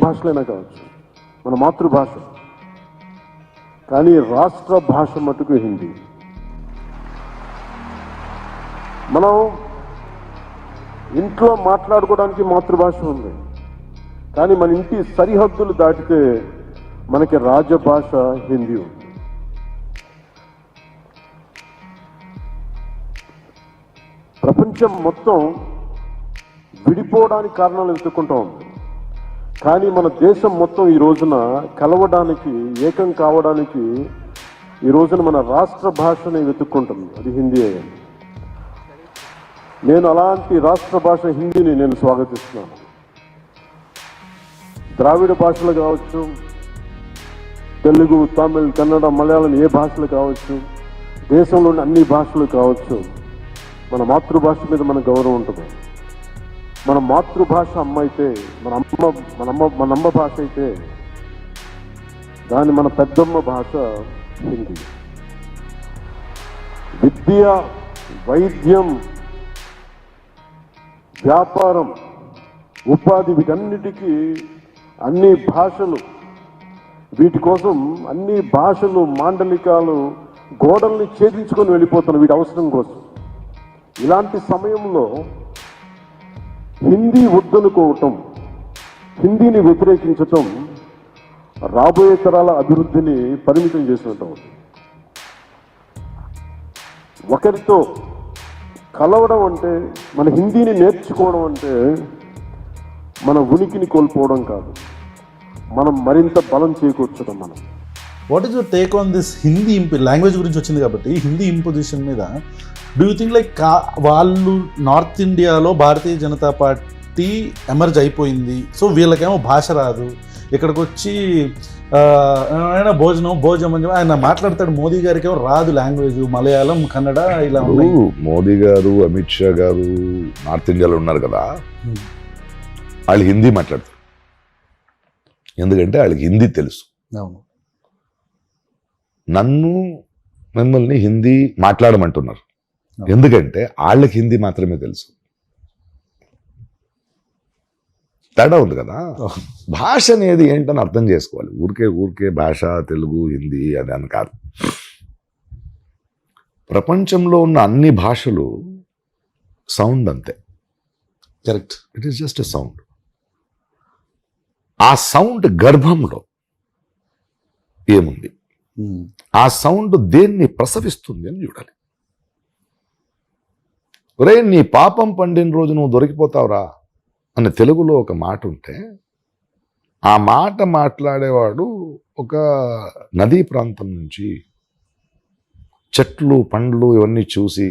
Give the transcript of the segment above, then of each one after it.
భాషలైనా కావచ్చు, మన మాతృభాష. కానీ రాష్ట్ర భాష మటుకు హిందీ. మనం ఇంట్లో మాట్లాడుకోవడానికి మాతృభాష ఉంది, కానీ మన ఇంటి సరిహద్దులు దాటితే మనకి రాజభాష హిందీ ఉంది. ప్రపంచం మొత్తం విడిపోవడానికి కారణాలు వెతుక్కుంటూ ఉంది, కానీ మన దేశం మొత్తం ఈ రోజున కలవడానికి, ఏకం కావడానికి ఈ రోజున మన రాష్ట్ర భాషని వెతుక్కుంటుంది, అది హిందీ అయ్యింది. నేను అలాంటి రాష్ట్ర భాష హిందీని నేను స్వాగతిస్తున్నాను. ద్రావిడ భాషలు కావచ్చు, తెలుగు, తమిళ్, కన్నడ, మలయాళం, ఏ భాషలు కావచ్చు, దేశంలోని అన్ని భాషలు కావచ్చు, మన మాతృభాష మీద మన గౌరవం ఉంటుంది. మన మాతృభాష అమ్మ అయితే, మన అమ్మ భాష అయితే దాని మన పెద్దమ్మ భాష హిందీ. విద్య, వైద్యం, వ్యాపారం, ఉపాధి, వీటన్నిటికీ అన్ని భాషలు, వీటి కోసం అన్ని భాషలు, మాండలికాలు, గోడల్ని ఛేదించుకొని వెళ్ళిపోతున్నాయి వీటి అవసరం కోసం. ఇలాంటి సమయంలో హిందీ వద్దనుకోవటం, హిందీని వ్యతిరేకించటం రాబోయే తరాల అభివృద్ధిని పరిమితం చేసినట్టు అవుతుంది. ఒకరితో కలవడం అంటే, మన హిందీని నేర్చుకోవడం అంటే మన ఉనికిని కోల్పోవడం కాదు, మనం మరింత బలం చేకూర్చడం. మనం what is your take on this Hindi language గురించి వచ్చింది కాబట్టి హిందీ ఇంపోజిషన్ మీద? డూ యూ థింక్ లైక్ వాళ్ళు నార్త్ ఇండియాలో భారతీయ జనతా పార్టీ ఎమర్జ్ అయిపోయింది, సో వీళ్ళకేమో భాష రాదు, ఇక్కడికి వచ్చి ఆయన భోజనం ఆయన మాట్లాడతాడు, మోదీ గారికి ఏమో రాదు లాంగ్వేజ్, మలయాళం, కన్నడ ఇలా ఉన్నాయి. మోదీ గారు, అమిత్ షా గారు నార్త్ ఇండియాలో ఉన్నారు కదా, వాళ్ళు హిందీ మాట్లాడతారు, ఎందుకంటే వాళ్ళకి హిందీ తెలుసు. అవును, మిమ్మల్ని హిందీ మాట్లాడమంటున్నారు ఎందుకంటే వాళ్ళకి హిందీ మాత్రమే తెలుసు. తేడా ఉంది కదా. భాష అనేది ఏంటని అర్థం చేసుకోవాలి. ఊరికే భాష తెలుగు, హిందీ అని కాదు. ప్రపంచంలో ఉన్న అన్ని భాషలు సౌండ్ అంతే. Correct. It is just a sound. ఆ సౌండ్ గర్భంలో ఏముంది, ఆ సౌండ్ దేన్ని ప్రసవిస్తుంది అని చూడాలి. ఒరే నీ పాపం పండిన రోజు నువ్వు దొరికిపోతావురా అని తెలుగులో ఒక మాట ఉంటే, ఆ మాట మాట్లాడేవాడు ఒక నదీ ప్రాంతం నుంచి చెట్లు, పండ్లు ఇవన్నీ చూసి,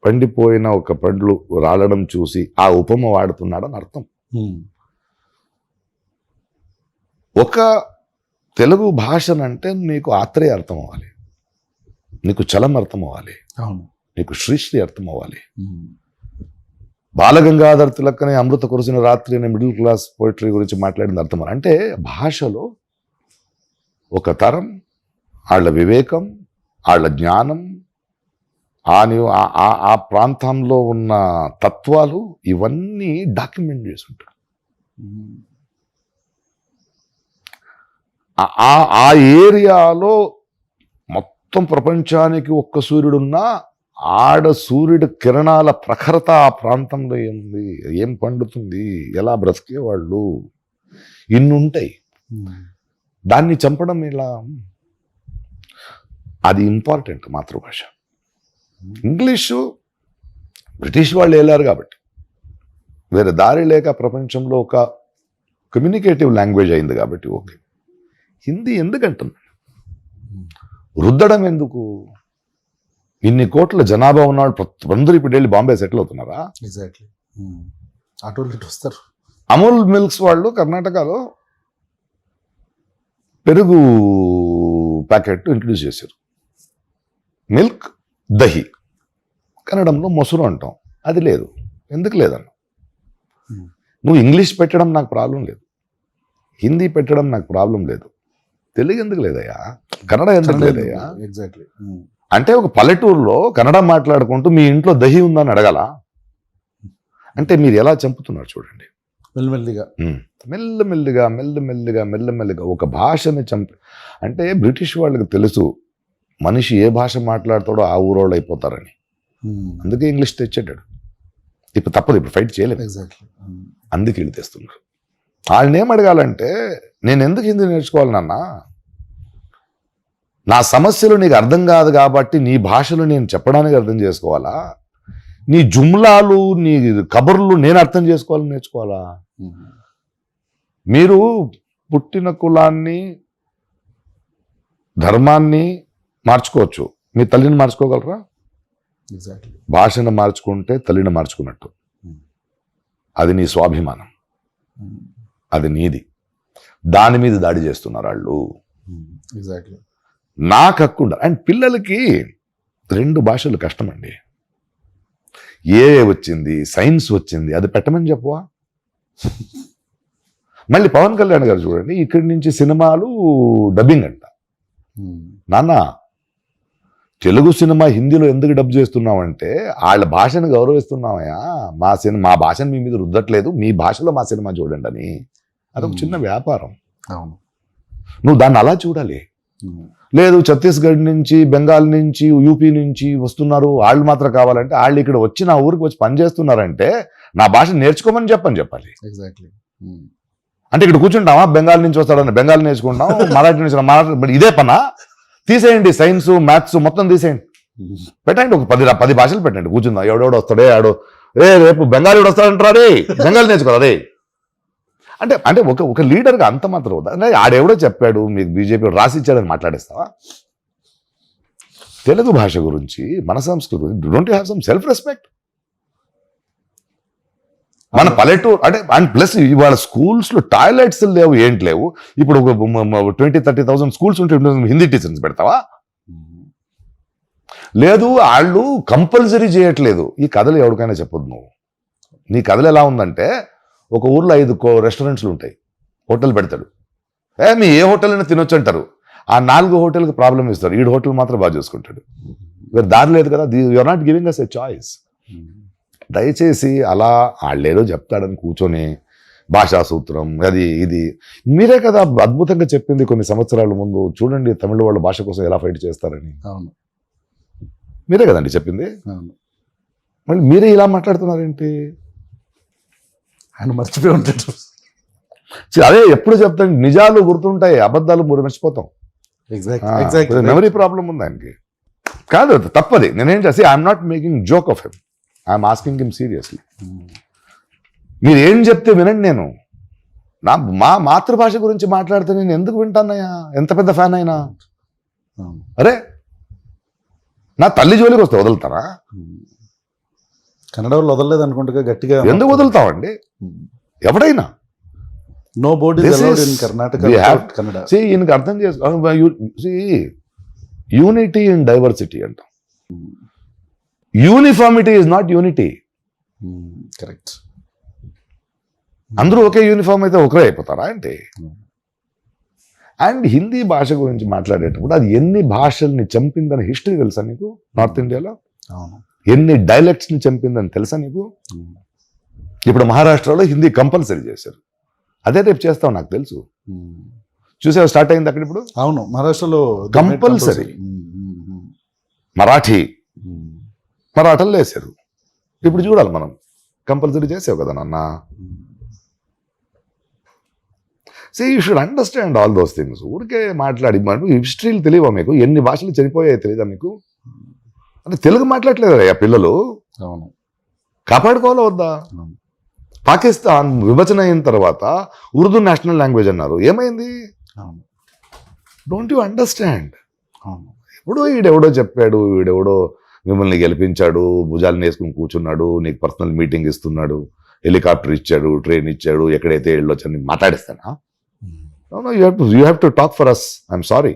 పండిపోయిన ఒక పండ్లు రాలడం చూసి ఆ ఉపమ వాడుతున్నాడని అర్థం. ఒక తెలుగు భాషనంటే నీకు ఆత్రేయ అర్థం అవ్వాలి, నీకు చలం అర్థం అవ్వాలి, నీకు శ్రీశ్రీ అర్థం అవ్వాలి, బాలగంగాధర్ తిలక్ అనే అమృత కురిసిన రాత్రి అనే మిడిల్ క్లాస్ పోయిటరీ గురించి మాట్లాడింది అర్థం. అంటే భాషలో ఒక తరం, వాళ్ళ వివేకం, వాళ్ళ జ్ఞానం, ఆ ప్రాంతంలో ఉన్న తత్వాలు ఇవన్నీ డాక్యుమెంట్ చేసి ఉంటారు. ఆ ఏరియాలో మొత్తం ప్రపంచానికి ఒక్క సూర్యుడున్నా ఆడ సూర్యుడి కిరణాల ప్రఖరత ఆ ప్రాంతంలో ఏముంది, ఏం పండుతుంది, ఎలా బ్రతికేవాళ్ళు, ఇన్నుంటాయి. దాన్ని చంపడం ఇలా, అది ఇంపార్టెంట్. మాతృభాష ఇంగ్లీషు బ్రిటిష్ వాళ్ళు వెళ్ళారు కాబట్టి వేరే దారి లేక ప్రపంచంలో ఒక కమ్యూనికేటివ్ లాంగ్వేజ్ అయింది కాబట్టి ఓకే. హిందీ ఎందుకంటున్నా, రుద్దడం ఎందుకు? ఇన్ని కోట్ల జనాభా ఉన్నాడు, అందరూ ఇప్పుడు వెళ్ళి బాంబే సెటిల్ అవుతున్నారా? ఎగ్జాక్ట్లీ. అటు వస్తారు. అమూల్ మిల్క్స్ వాళ్ళు కర్ణాటకలో పెరుగు ప్యాకెట్ ఇంట్రడ్యూస్ చేశారు. మిల్క్, దహి, కన్నడంలో మొసరు అంటాం, అది లేదు. ఎందుకు లేదన్న? నువ్వు ఇంగ్లీష్ పెట్టడం నాకు ప్రాబ్లం లేదు, హిందీ పెట్టడం నాకు ప్రాబ్లం లేదు, తెలుగు ఎందుకు లేదయ్యా, కన్నడ ఎందుకు లేదయ్యా? ఎగ్జాక్ట్లీ. అంటే ఒక పల్లెటూరులో కన్నడ మాట్లాడుకుంటూ మీ ఇంట్లో దహి ఉందని అడగాల? అంటే మీరు ఎలా చంపుతున్నారు చూడండి. మెల్లిమెల్లిగా. మెల్లమెల్లిగా ఒక భాషని అంటే బ్రిటిష్ వాళ్ళకి తెలుసు మనిషి ఏ భాష మాట్లాడతాడో ఆ ఊరోళ్ళు అయిపోతారని. అందుకే ఇంగ్లీష్ తెచ్చేటాడు. ఇప్పుడు తప్పదు, ఇప్పుడు ఫైట్ చేయలేదు. ఎగ్జాక్ట్లీ. అందుకే వీళ్ళు తెస్తున్నారు. వాళ్ళని ఏం అడగాలంటే, నేను ఎందుకు హిందీ నేర్చుకోవాలి నాన్న? నా సమస్యలు నీకు అర్థం కాదు కాబట్టి నీ భాషలు నేను చెప్పడానికి అర్థం చేసుకోవాలా? నీ జుమ్లాలు నీ కబుర్లు నేను అర్థం చేసుకోవాలని నేర్చుకోవాలా? మీరు పుట్టిన కులాన్ని ధర్మాన్ని మార్చుకోవచ్చు, మీ తల్లిని మార్చుకోగలరా? ఎగ్జాక్ట్లీ. భాషను మార్చుకుంటే తల్లిని మార్చుకున్నట్టు. అది నీ స్వాభిమానం, అది నీది. దాని మీద దాడి చేస్తున్నారు వాళ్ళు. ఎగ్జాక్ట్లీ. నాకు హక్కుండా. అండ్ పిల్లలకి 2 భాషలు కష్టమండి. ఏ వచ్చింది, సైన్స్ వచ్చింది, అది పెట్టమని చెప్పవా? మళ్ళీ పవన్ కళ్యాణ్ గారు చూడండి, ఇక్కడి నుంచి సినిమాలు డబ్బింగ్ అంట. నాన్న, తెలుగు సినిమా హిందీలో ఎందుకు డబ్ చేస్తున్నామంటే వాళ్ళ భాషను గౌరవిస్తున్నామయ్యా. మా భాషను మీ మీద రుద్దట్లేదు, మీ భాషలో మా సినిమా చూడండి అని. అదొక చిన్న వ్యాపారం. అవును. నువ్వు దాన్ని అలా చూడాలి. లేదు ఛత్తీస్గఢ్ నుంచి, బెంగాల్ నుంచి, యూపీ నుంచి వస్తున్నారు, వాళ్ళు మాత్రం కావాలంటే వాళ్ళు ఇక్కడ వచ్చి నా ఊరికి వచ్చి పని చేస్తున్నారంటే నా భాష నేర్చుకోమని చెప్పాలి. ఎగ్జాక్ట్లీ. అంటే ఇక్కడ కూర్చుంటామా, బెంగాల్ నుంచి వస్తాడని బెంగాల్ నేర్చుకుంటాం, మరాఠీ నుంచి మరాఠీ, ఇదే పనా? తీసేయండి, సైన్స్ మ్యాథ్స్ మొత్తం తీసేయండి, పెట్టండి, ఒక 10 భాషలు పెట్టండి, కూర్చుందాం. ఎవడెవడో వస్తాడే ఆడు, రేపు బెంగాలీ వస్తాడంటారా, రే బెంగాల్ నేర్చుకోరా రే. అంటే ఒక లీడర్గా అంత మాత్రం అవుతా? అంటే ఆడెవడో చెప్పాడు మీకు బీజేపీ రాసిచ్చాడని మాట్లాడేస్తావా? తెలుగు భాష గురించి, మన సంస్కృతి గురించి don't you have some self respect? మన పల్లెటూరు అంటే, అండ్ ప్లస్ ఇవాళ స్కూల్స్లో టాయిలెట్స్ లేవు, ఏంటి లేవు. ఇప్పుడు ఒక 20,000-30,000 స్కూల్స్ ఉంటే హిందీ టీచర్స్ పెడతావా? లేదు, వాళ్ళు కంపల్సరీ చేయట్లేదు. ఈ కథలు ఎవరికైనా చెప్పొద్దు నువ్వు. నీ కథలు ఎలా ఉందంటే, ఒక ఊర్లో 5 రెస్టారెంట్స్లు ఉంటాయి, హోటల్ పెడతాడు. మీ ఏ హోటల్ అయినా తినొచ్చు అంటారు. ఆ 4 హోటల్కి ప్రాబ్లం ఇస్తారు, 7 హోటల్ మాత్రం బాగా చూసుకుంటాడు. మీరు దారి లేదు కదా, you are not giving us a choice. దయచేసి అలా వాళ్ళేదో చెప్తాడని కూర్చొని భాషా సూత్రం అది ఇది, మీరే కదా అద్భుతంగా చెప్పింది కొన్ని సంవత్సరాల ముందు. చూడండి తమిళ వాళ్ళ భాష కోసం ఎలా ఫైట్ చేస్తారని. అవును, మీరే కదండి చెప్పింది. అవును. మళ్ళీ మీరే ఇలా మాట్లాడుతున్నారేంటి? ఆయన మర్చిపోయి ఉంటాడు. అదే ఎప్పుడు చెప్తాను, నిజాలు గుర్తుంటాయి, అబద్ధాలు మర్చిపోతాం. ఎగ్జాక్ట్లీ. మెమరీ ప్రాబ్లం ఉంది ఆయనకి. కాదు, తప్పది. నేనేం చేసి I'm not making joke of him, I'm asking him seriously. మీరు ఏం చెప్తే వినండి. నేను మా మాతృభాష గురించి మాట్లాడితే నేను ఎందుకు వింటానయ్యా, ఎంత పెద్ద ఫ్యాన్ అయినా. అరే, నా తల్లి జోలికి వస్తే వదులుతారా? కన్నడ వాళ్ళు వదలలేదు అనుకుంటా, గట్టిగా ఎందుకు వదులుతామండి? ఎవడైనా no board in Karnataka Kannada. ఈయనకి అర్థం చేసుకో, యూనిటీ ఇన్ డైవర్సిటీ అంటాం. Uniformity is not unity. Correct. అందరూ ఒకే యూనిఫామ్ అయితే ఒకరే అయిపోతారా అంటే? అండ్ హిందీ భాష గురించి మాట్లాడేటప్పుడు అది ఎన్ని భాషల్ని చంపిందని హిస్టరీ తెలుసా నీకు? నార్త్ ఇండియాలో ఎన్ని డైలెక్ట్స్ ని చంపిందని తెలుసా నీకు? ఇప్పుడు మహారాష్ట్రలో హిందీ కంపల్సరీ చేశారు, అదే రేపు చేస్తాం నాకు తెలుసు. చూసావు స్టార్ట్ అయింది అక్కడ ఇప్పుడు. అవును, మహారాష్ట్రలో కంపల్సరీ. మరాఠాలు వేశారు, ఇప్పుడు చూడాలి మనం. కంపల్సరీ చేసావు కదా నాన్న. See, you should understand all those things. ఊరికే మాట్లాడి హిస్టరీలు తెలియవా మీకు? ఎన్ని భాషలు చనిపోయాయో తెలియదా మీకు? అంటే తెలుగు మాట్లాడలేదు అయ్యా పిల్లలు. అవును, కాపాడుకోవాలా వద్దా? పాకిస్తాన్ విభజన అయిన తర్వాత ఉర్దూ నేషనల్ లాంగ్వేజ్ అన్నారు, ఏమైంది? Don't you understand? ఇప్పుడు వీడెవడో చెప్పాడు, వీడెవడో మిమ్మల్ని గెలిపించాడు, భుజాలను వేసుకుని కూర్చున్నాడు, నీకు పర్సనల్ మీటింగ్ ఇస్తున్నాడు, హెలికాప్టర్ ఇచ్చాడు, ట్రైన్ ఇచ్చాడు, ఎక్కడైతే వెళ్ళొచ్చని మాట్లాడిస్తానా? No, you have to talk for us. I'm sorry.